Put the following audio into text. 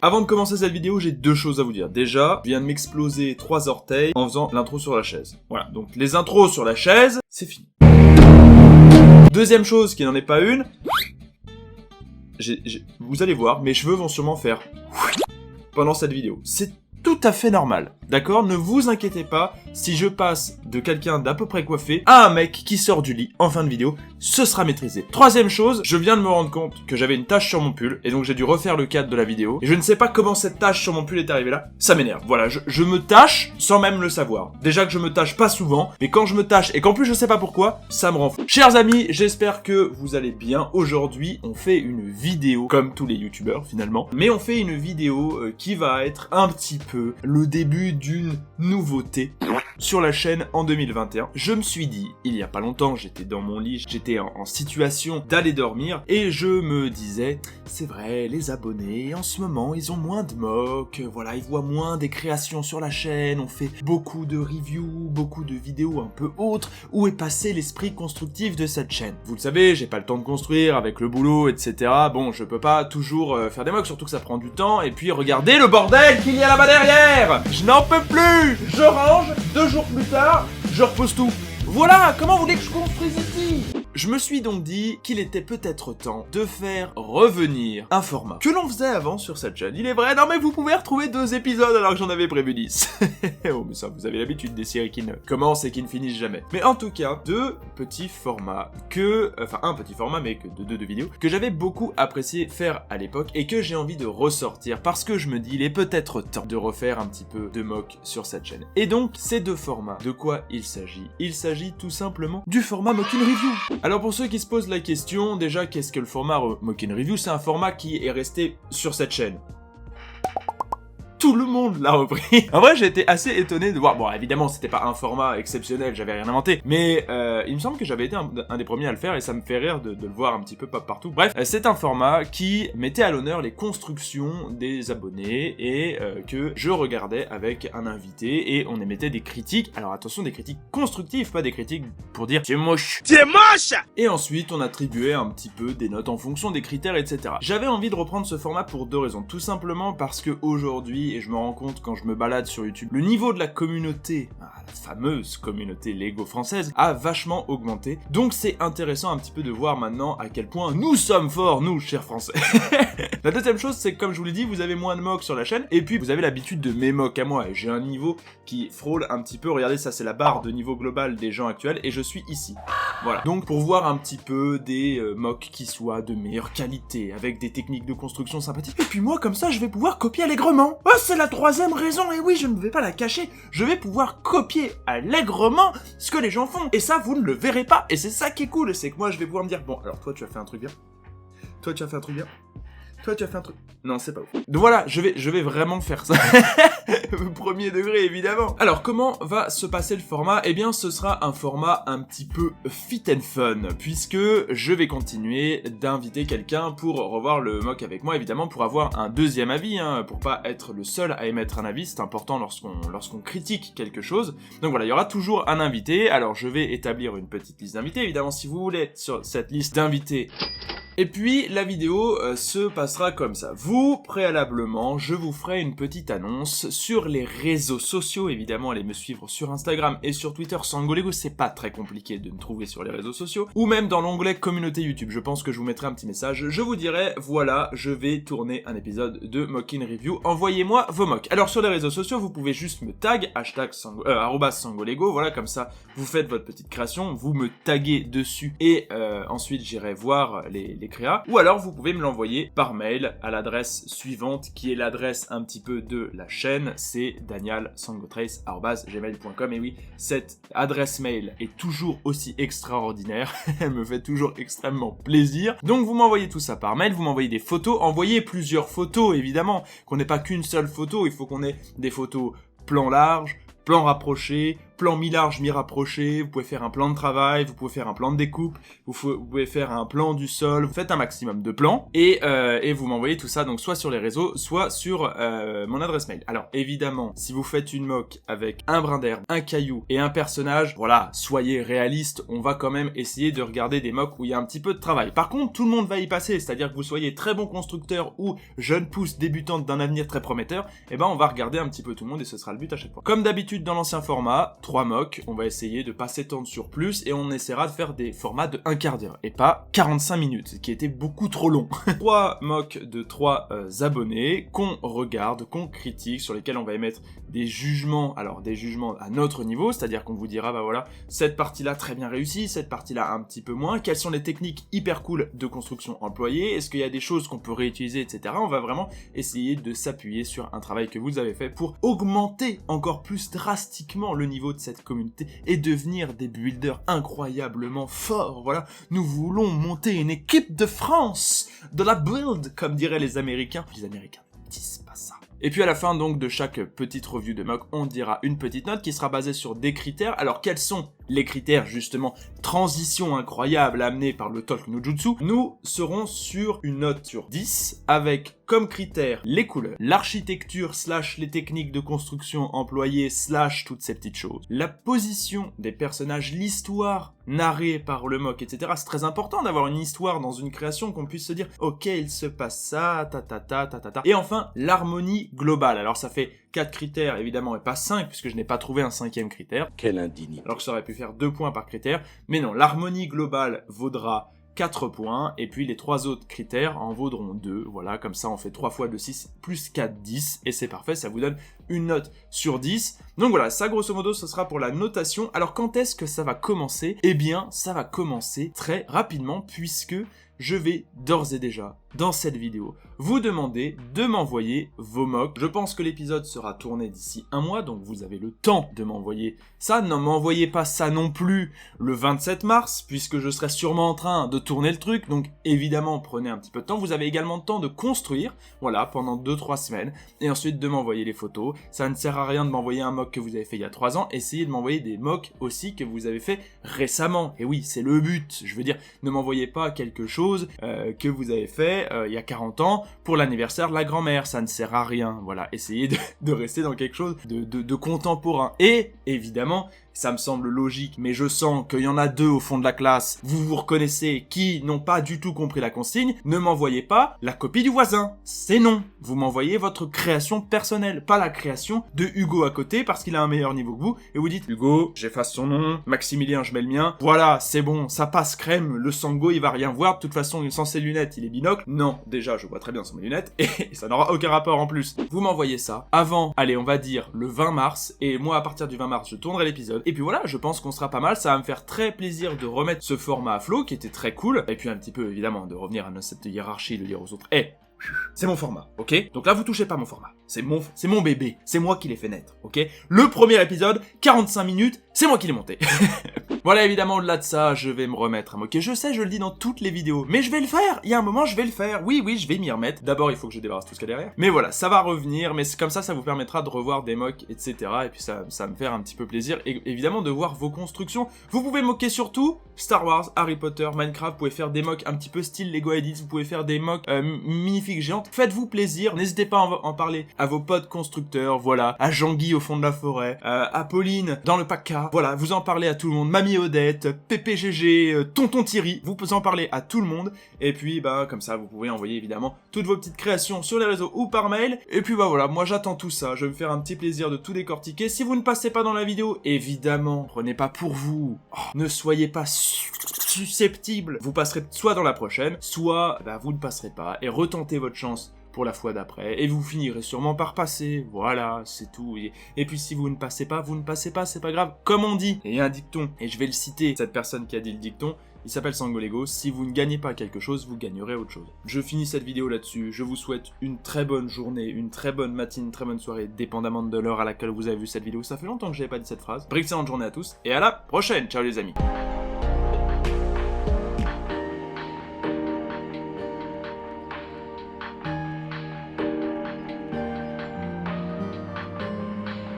Avant de commencer cette vidéo, j'ai deux choses à vous dire. Déjà, je viens de m'exploser 3 orteils en faisant l'intro sur la chaise. Voilà, donc les intros sur la chaise, c'est fini. Deuxième chose, qui n'en est pas une, vous allez voir, mes cheveux vont sûrement faire pendant cette vidéo. C'est tout à fait normal, d'accord? Ne vous inquiétez pas, si je passe de quelqu'un d'à peu près coiffé à un mec qui sort du lit en fin de vidéo, ce sera maîtrisé. Troisième chose, je viens de me rendre compte que j'avais une tache sur mon pull, et donc j'ai dû refaire le cadre de la vidéo, et je ne sais pas comment cette tache sur mon pull est arrivée là, ça m'énerve. Voilà, je me tâche sans même le savoir. Déjà que je me tâche pas souvent, mais quand je me tâche, et qu'en plus je sais pas pourquoi, ça me rend fou. Chers amis, j'espère que vous allez bien. Aujourd'hui, on fait une vidéo, comme tous les youtubeurs finalement, mais on fait une vidéo qui va être un petit peu le début d'une nouveauté sur la chaîne en 2021. Je me suis dit, il y a pas longtemps, j'étais dans mon lit, j'étais en situation d'aller dormir, et je me disais, c'est vrai, les abonnés, en ce moment, ils ont moins de mocs, voilà, ils voient moins des créations sur la chaîne, on fait beaucoup de reviews, beaucoup de vidéos un peu autres, où est passé l'esprit constructif de cette chaîne? Vous le savez, j'ai pas le temps de construire, avec le boulot, etc. Bon, je peux pas toujours faire des mocs, surtout que ça prend du temps, et puis regardez le bordel qu'il y a là-bas derrière! Je n'en peux plus! Je range, 2 jours plus tard, je repose tout. Voilà, comment vous voulez que je construise ici? Je me suis donc dit qu'il était peut-être temps de faire revenir un format que l'on faisait avant sur cette chaîne. Il est vrai, non mais vous pouvez retrouver 2 épisodes alors que j'en avais prévu 10. Oh mais ça, vous avez l'habitude des séries qui ne commencent et qui ne finissent jamais. Mais en tout cas, 2 petits formats enfin un petit format mais que de 2 vidéos, que j'avais beaucoup apprécié faire à l'époque et que j'ai envie de ressortir parce que je me dis il est peut-être temps de refaire un petit peu de mock sur cette chaîne. Et donc, ces 2 formats, de quoi il s'agit? Il s'agit tout simplement du format Mock-in Review. Alors pour ceux qui se posent la question, déjà qu'est-ce que le format Mock-in Review? C'est un format qui est resté sur cette chaîne. Tout le monde l'a repris. En vrai, j'ai été assez étonné de voir. Bon, évidemment, c'était pas un format exceptionnel, j'avais rien inventé. Mais il me semble que j'avais été un des premiers à le faire et ça me fait rire de le voir un petit peu partout. Bref, c'est un format qui mettait à l'honneur les constructions des abonnés et que je regardais avec un invité et on émettait des critiques. Alors attention, des critiques constructives, pas des critiques pour dire « c'est moche ». C'est moche. Et ensuite, on attribuait un petit peu des notes en fonction des critères, etc. J'avais envie de reprendre ce format pour 2 raisons. Tout simplement parce que aujourd'hui, et je me rends compte quand je me balade sur YouTube, le niveau de la communauté, la fameuse communauté Lego française, a vachement augmenté. Donc c'est intéressant un petit peu de voir maintenant à quel point nous sommes forts, nous, chers Français. La deuxième chose, c'est que comme je vous l'ai dit, vous avez moins de mocks sur la chaîne, et puis vous avez l'habitude de mes mocks à moi, et j'ai un niveau qui frôle un petit peu, regardez, ça c'est la barre de niveau global des gens actuels, et je suis ici. Voilà. Donc pour voir un petit peu des mocks qui soient de meilleure qualité, avec des techniques de construction sympathiques, et puis moi, comme ça, je vais pouvoir copier allègrement. Oh, c'est la 3e raison, et oui, je ne vais pas la cacher, je vais pouvoir copier allègrement ce que les gens font, et ça, vous ne le verrez pas, et c'est ça qui est cool, c'est que moi, je vais pouvoir me dire, bon, alors toi, tu as fait un truc bien, toi, tu as fait un truc bien, toi, tu as fait un truc... Non, c'est pas ouf. Donc voilà, je vais vraiment faire ça. Premier degré, évidemment. Alors, comment va se passer le format? Eh bien, ce sera un format un petit peu fit and fun, puisque je vais continuer d'inviter quelqu'un pour revoir le mock avec moi, évidemment, pour avoir un 2e avis, hein, pour pas être le seul à émettre un avis, c'est important lorsqu'on critique quelque chose. Donc voilà, il y aura toujours un invité. Alors, je vais établir une petite liste d'invités, évidemment, si vous voulez être sur cette liste d'invités. Et puis, la vidéo se passera comme ça. Vous, préalablement, je vous ferai une petite annonce sur les réseaux sociaux. Évidemment, allez me suivre sur Instagram et sur Twitter. Sangolego, c'est pas très compliqué de me trouver sur les réseaux sociaux. Ou même dans l'onglet communauté YouTube. Je pense que je vous mettrai un petit message. Je vous dirai, voilà, je vais tourner un épisode de Mock-in Review. Envoyez-moi vos mocks. Alors, sur les réseaux sociaux, vous pouvez juste me tag, @sangolego. Voilà, comme ça, vous faites votre petite création. Vous me taguez dessus. Et ensuite, j'irai voir les créas, ou alors vous pouvez me l'envoyer par mail à l'adresse suivante qui est l'adresse un petit peu de la chaîne, c'est danielsangotrace@gmail.com. Et oui, cette adresse mail est toujours aussi extraordinaire, elle me fait toujours extrêmement plaisir. Donc vous m'envoyez tout ça par mail, vous m'envoyez des photos, envoyez plusieurs photos évidemment, qu'on n'ait pas qu'une seule photo, il faut qu'on ait des photos plan large, plan rapproché, plan mi-large, mi-rapproché, vous pouvez faire un plan de travail, vous pouvez faire un plan de découpe, vous pouvez faire un plan du sol, vous faites un maximum de plans, et vous m'envoyez tout ça, donc soit sur les réseaux, soit sur mon adresse mail. Alors évidemment, si vous faites une mock avec un brin d'herbe, un caillou et un personnage, voilà, soyez réaliste, on va quand même essayer de regarder des mocks où il y a un petit peu de travail. Par contre, tout le monde va y passer, c'est-à-dire que vous soyez très bon constructeur ou jeune pousse débutante d'un avenir très prometteur, et ben on va regarder un petit peu tout le monde et ce sera le but à chaque fois. Comme d'habitude dans l'ancien format, 3 mocks, on va essayer de pas s'étendre sur plus et on essaiera de faire des formats de 1/4 d'heure et pas 45 minutes, ce qui était beaucoup trop long. 3 mocks de 3 abonnés qu'on regarde, qu'on critique, sur lesquels on va émettre des jugements, alors des jugements à notre niveau, c'est-à-dire qu'on vous dira bah voilà, cette partie-là très bien réussie, cette partie-là un petit peu moins, quelles sont les techniques hyper cool de construction employées, est-ce qu'il y a des choses qu'on peut réutiliser, etc. On va vraiment essayer de s'appuyer sur un travail que vous avez fait pour augmenter encore plus drastiquement le niveau de cette communauté et devenir des builders incroyablement forts. Voilà, nous voulons monter une équipe de France, de la build, comme diraient les Américains. Les Américains ne disent pas ça. Et puis à la fin donc de chaque petite review de mock, on dira une petite note qui sera basée sur des critères. Alors quels sont les critères justement, transition incroyable amenée par le Talk no Jutsu? Nous serons sur une note sur 10 avec comme critères les couleurs, l'architecture / les techniques de construction employées / toutes ces petites choses, la position des personnages, l'histoire narrée par le mock, etc. C'est très important d'avoir une histoire dans une création, qu'on puisse se dire ok, il se passe ça, ta. Et enfin l'harmonie globale. Alors ça fait 4 critères évidemment et pas 5 puisque je n'ai pas trouvé un 5e critère. Quelle indignité. Alors que ça aurait pu faire 2 points par critère, mais non, l'harmonie globale vaudra 4 points, et puis les 3 autres critères en vaudront 2, voilà, comme ça on fait 3 fois 2, 6, plus 4, 10, et c'est parfait, ça vous donne une note sur 10. Donc voilà, ça grosso modo, ce sera pour la notation. Alors quand est-ce que ça va commencer? Eh bien, ça va commencer très rapidement, puisque je vais d'ores et déjà, dans cette vidéo, vous demander de m'envoyer vos mocks. Je pense que l'épisode sera tourné d'ici 1 mois, donc vous avez le temps de m'envoyer ça. Ne m'envoyez pas ça non plus le 27 mars, puisque je serai sûrement en train de tourner le truc, donc évidemment, prenez un petit peu de temps. Vous avez également le temps de construire, voilà, pendant 2-3 semaines, et ensuite de m'envoyer les photos. Ça ne sert à rien de m'envoyer un mock que vous avez fait il y a 3 ans, essayez de m'envoyer des mocks aussi que vous avez fait récemment. Et oui, c'est le but, je veux dire, ne m'envoyez pas quelque chose que vous avez fait il y a 40 ans pour l'anniversaire de la grand-mère, ça ne sert à rien, voilà, essayez de rester dans quelque chose de contemporain. Et évidemment, ça me semble logique, mais je sens qu'il y en a 2 au fond de la classe, vous vous reconnaissez, qui n'ont pas du tout compris la consigne, ne m'envoyez pas la copie du voisin, c'est non. Vous m'envoyez votre création personnelle, pas la création de Hugo à côté, parce qu'il a un meilleur niveau que vous, et vous dites, Hugo, j'efface son nom, Maximilien, je mets le mien, voilà, c'est bon, ça passe crème, le Sango, il va rien voir, de toute façon, sans ses lunettes, il est binocle. Non, déjà, je vois très bien sans mes lunettes, et ça n'aura aucun rapport en plus. Vous m'envoyez ça avant, allez, on va dire le 20 mars, et moi, à partir du 20 mars, je tournerai l'épisode. Et puis voilà, je pense qu'on sera pas mal, ça va me faire très plaisir de remettre ce format à flot, qui était très cool, et puis un petit peu, évidemment, de revenir à cette hiérarchie, de dire aux autres, c'est mon format, ok? Donc là, vous touchez pas mon format. C'est mon bébé. C'est moi qui l'ai fait naître, ok? Le premier épisode, 45 minutes, c'est moi qui l'ai monté. Voilà, évidemment, au-delà de ça, je vais me remettre à moquer. Je sais, je le dis dans toutes les vidéos, mais je vais le faire. Il y a un moment, je vais le faire. Oui, je vais m'y remettre. D'abord, il faut que je débarrasse tout ce qu'il y a derrière. Mais voilà, ça va revenir, mais comme ça vous permettra de revoir des mocks, etc. Et puis ça va me faire un petit peu plaisir, et évidemment, de voir vos constructions. Vous pouvez moquer surtout Star Wars, Harry Potter, Minecraft. Vous pouvez faire des mocks un petit peu style Lego Edits. Vous pouvez faire des mocks minifigs géantes. Faites-vous plaisir. N'hésitez pas à en parler à vos potes constructeurs, voilà, à Jean-Guy au fond de la forêt, à Pauline dans le PACA. Voilà, vous en parlez à tout le monde. Mamie Odette, PPGG, Tonton Thierry. Vous pouvez en parler à tout le monde. Et puis, comme ça, vous pouvez envoyer évidemment toutes vos petites créations sur les réseaux ou par mail. Et puis, voilà, moi j'attends tout ça. Je vais me faire un petit plaisir de tout décortiquer. Si vous ne passez pas dans la vidéo, évidemment, prenez pas pour vous. Ne soyez pas susceptible. Vous passerez soit dans la prochaine, soit vous ne passerez pas et retentez votre chance pour la fois d'après, et vous finirez sûrement par passer, voilà, c'est tout. Et puis si vous ne passez pas, c'est pas grave, comme on dit. Et il y a un dicton, et je vais le citer, cette personne qui a dit le dicton, il s'appelle Sangolego, si vous ne gagnez pas quelque chose, vous gagnerez autre chose. Je finis cette vidéo là-dessus, je vous souhaite une très bonne journée, une très bonne matinée, une très bonne soirée, dépendamment de l'heure à laquelle vous avez vu cette vidéo. Ça fait longtemps que j'avais pas dit cette phrase. Excellente journée à tous, et à la prochaine, ciao les amis.